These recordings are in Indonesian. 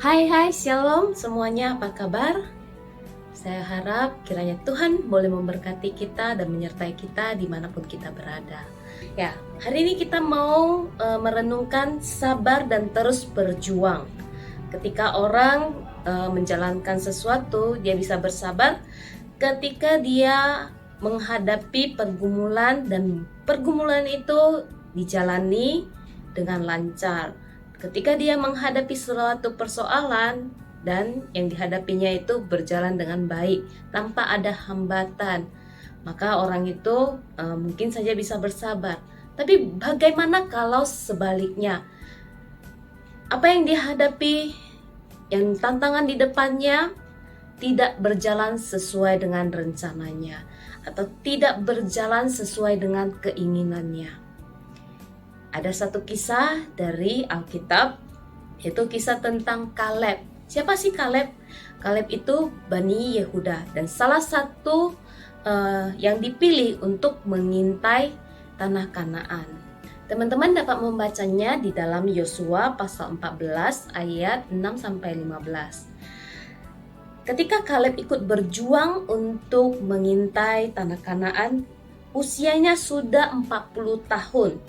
Hai, Shalom semuanya, apa kabar? Saya harap kiranya Tuhan boleh memberkati kita dan menyertai kita dimanapun kita berada. Ya, hari ini kita mau merenungkan sabar dan terus berjuang. Ketika orang menjalankan sesuatu, dia bisa bersabar ketika dia menghadapi pergumulan dan pergumulan itu dijalani dengan lancar. Ketika dia menghadapi suatu persoalan dan yang dihadapinya itu berjalan dengan baik tanpa ada hambatan, maka orang itu mungkin saja bisa bersabar. Tapi bagaimana kalau sebaliknya? Apa yang dihadapi, yang tantangan di depannya tidak berjalan sesuai dengan rencananya atau tidak berjalan sesuai dengan keinginannya. Ada satu kisah dari Alkitab, yaitu kisah tentang Kaleb. Siapa sih Kaleb? Kaleb itu Bani Yehuda dan salah satu yang dipilih untuk mengintai tanah Kanaan. Teman-teman dapat membacanya di dalam Yosua pasal 14 ayat 6-15. Ketika Kaleb ikut berjuang untuk mengintai tanah Kanaan, usianya sudah 40 tahun.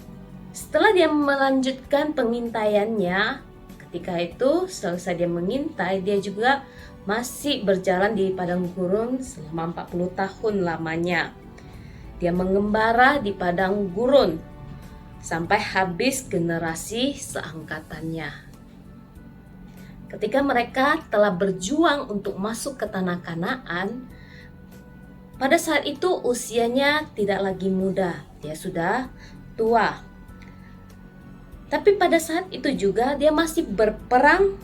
Setelah dia melanjutkan pengintaiannya, ketika itu selesai dia mengintai, dia juga masih berjalan di padang gurun selama 40 tahun lamanya. Dia mengembara di padang gurun sampai habis generasi seangkatannya. Ketika mereka telah berjuang untuk masuk ke tanah Kanaan, pada saat itu usianya tidak lagi muda, dia sudah tua. Tapi pada saat itu juga dia masih berperang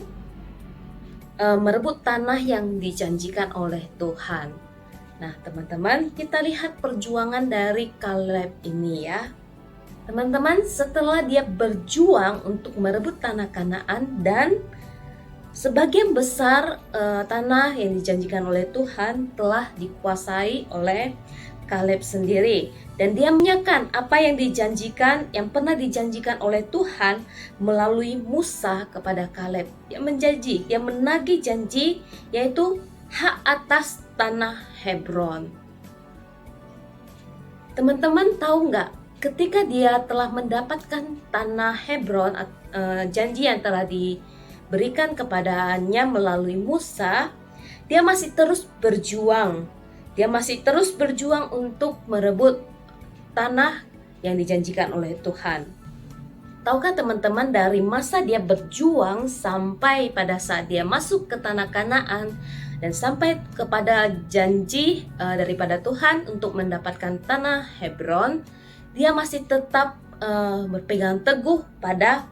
merebut tanah yang dijanjikan oleh Tuhan. Nah teman-teman, kita lihat perjuangan dari Kaleb ini ya. Teman-teman, setelah dia berjuang untuk merebut tanah Kanaan dan sebagian besar tanah yang dijanjikan oleh Tuhan telah dikuasai oleh Kaleb sendiri. Dan dia menanyakan apa yang dijanjikan, yang pernah dijanjikan oleh Tuhan melalui Musa kepada Kaleb. Dia menjanji, dia menagih janji, yaitu hak atas tanah Hebron. Teman-teman tahu nggak, ketika dia telah mendapatkan tanah Hebron, janji yang telah diberikan kepadanya melalui Musa, dia masih terus berjuang. Dia masih terus berjuang untuk merebut tanah yang dijanjikan oleh Tuhan. Tahukah teman-teman, dari masa dia berjuang sampai pada saat dia masuk ke tanah Kanaan dan sampai kepada janji daripada Tuhan untuk mendapatkan tanah Hebron, dia masih tetap berpegang teguh pada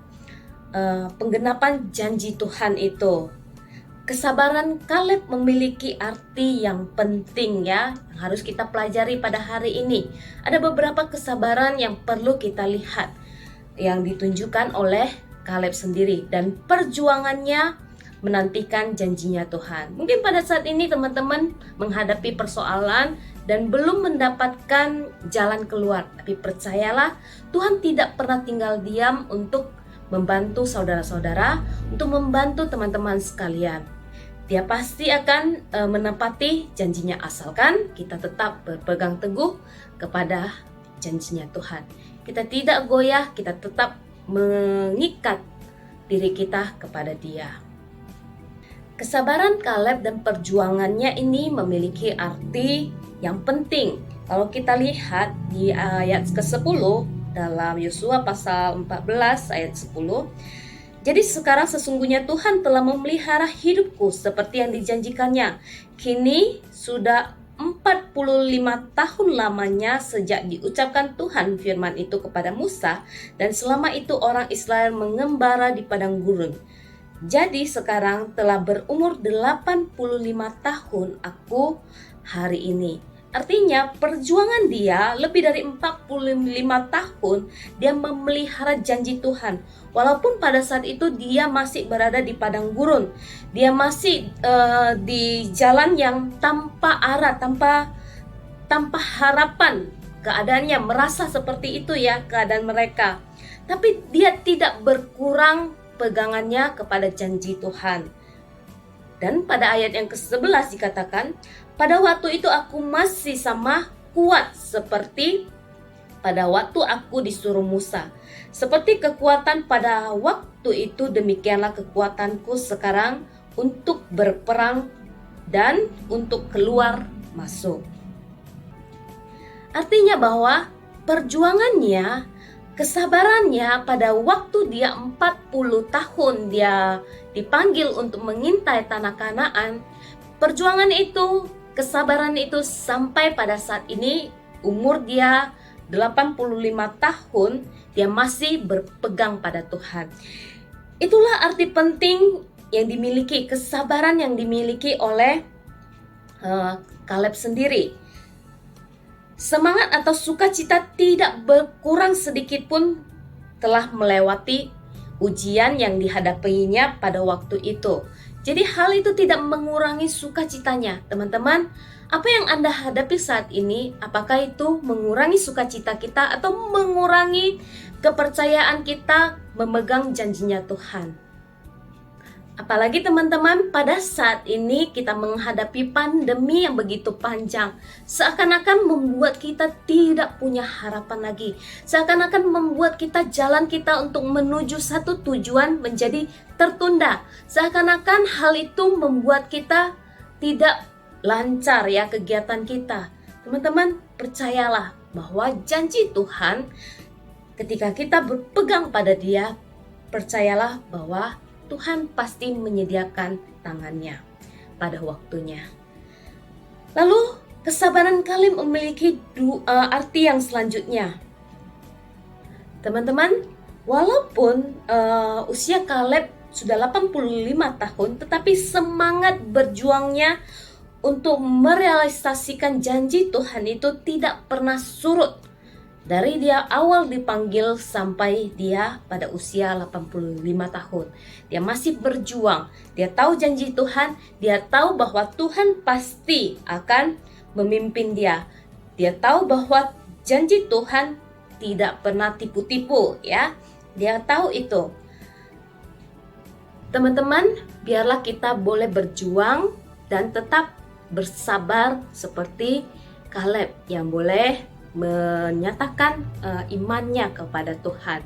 penggenapan janji Tuhan itu. Kesabaran Kaleb memiliki arti yang penting ya, yang harus kita pelajari pada hari ini. Ada beberapa kesabaran yang perlu kita lihat, yang ditunjukkan oleh Kaleb sendiri dan perjuangannya menantikan janjinya Tuhan. Mungkin pada saat ini teman-teman menghadapi persoalan dan belum mendapatkan jalan keluar, tapi percayalah, Tuhan tidak pernah tinggal diam untuk membantu saudara-saudara, untuk membantu teman-teman sekalian. Dia pasti akan menepati janjinya asalkan kita tetap berpegang teguh kepada janjinya Tuhan. Kita tidak goyah, kita tetap mengikat diri kita kepada Dia. Kesabaran Kaleb dan perjuangannya ini memiliki arti yang penting. Kalau kita lihat di ayat ke-10 dalam Yosua pasal 14 ayat 10, jadi sekarang sesungguhnya Tuhan telah memelihara hidupku seperti yang dijanjikannya. Kini sudah 45 tahun lamanya sejak diucapkan Tuhan firman itu kepada Musa, dan selama itu orang Israel mengembara di padang gurun. Jadi sekarang telah berumur 85 tahun aku hari ini. Artinya perjuangan dia lebih dari 45 tahun dia memelihara janji Tuhan. Walaupun pada saat itu dia masih berada di padang gurun. Dia masih di jalan yang tanpa arah, tanpa harapan. Keadaannya merasa seperti itu ya keadaan mereka. Tapi dia tidak berkurang pegangannya kepada janji Tuhan. Dan pada ayat yang ke-11 dikatakan, pada waktu itu aku masih sama kuat seperti pada waktu aku disuruh Musa. Seperti kekuatan pada waktu itu, demikianlah kekuatanku sekarang untuk berperang dan untuk keluar masuk. Artinya bahwa perjuangannya, kesabarannya pada waktu dia 40 tahun dia dipanggil untuk mengintai tanah Kanaan, perjuangan itu, kesabaran itu sampai pada saat ini umur dia 85 tahun, dia masih berpegang pada Tuhan. Itulah arti penting yang dimiliki, kesabaran yang dimiliki oleh Kaleb sendiri. Semangat atau sukacita tidak berkurang sedikit pun telah melewati ujian yang dihadapinya pada waktu itu. Jadi hal itu tidak mengurangi sukacitanya. Teman-teman, apa yang Anda hadapi saat ini, apakah itu mengurangi sukacita kita atau mengurangi kepercayaan kita memegang janjinya Tuhan? Apalagi teman-teman, pada saat ini kita menghadapi pandemi yang begitu panjang, seakan-akan membuat kita tidak punya harapan lagi, seakan-akan membuat jalan kita untuk menuju satu tujuan menjadi tertunda, seakan-akan hal itu membuat kita tidak lancar ya kegiatan kita. Teman-teman, percayalah bahwa janji Tuhan ketika kita berpegang pada Dia, percayalah bahwa Tuhan pasti menyediakan tangannya pada waktunya. Lalu kesabaran Kaleb memiliki arti yang selanjutnya. Teman-teman, walaupun usia Kaleb sudah 85 tahun, tetapi semangat berjuangnya untuk merealisasikan janji Tuhan itu tidak pernah surut. Dari dia awal dipanggil sampai dia pada usia 85 tahun. Dia masih berjuang. Dia tahu janji Tuhan. Dia tahu bahwa Tuhan pasti akan memimpin dia. Dia tahu bahwa janji Tuhan tidak pernah tipu-tipu ya. Dia tahu itu. Teman-teman, biarlah kita boleh berjuang dan tetap bersabar seperti Kaleb yang boleh menyatakan imannya kepada Tuhan.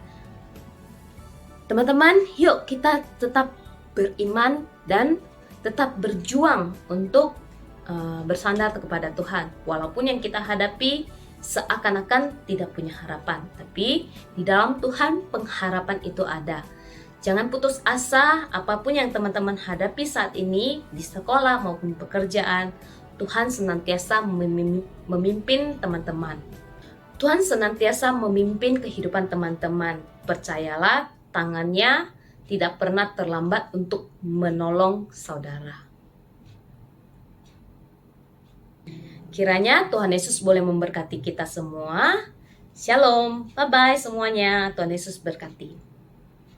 Teman-teman, yuk kita tetap beriman dan tetap berjuang untuk bersandar kepada Tuhan. Walaupun yang kita hadapi seakan-akan tidak punya harapan, tapi di dalam Tuhan pengharapan itu ada. Jangan putus asa apapun yang teman-teman hadapi saat ini di sekolah maupun pekerjaan. Tuhan senantiasa memimpin teman-teman. Tuhan senantiasa memimpin kehidupan teman-teman. Percayalah, tangannya tidak pernah terlambat untuk menolong saudara. Kiranya Tuhan Yesus boleh memberkati kita semua. Shalom, bye-bye semuanya. Tuhan Yesus berkati.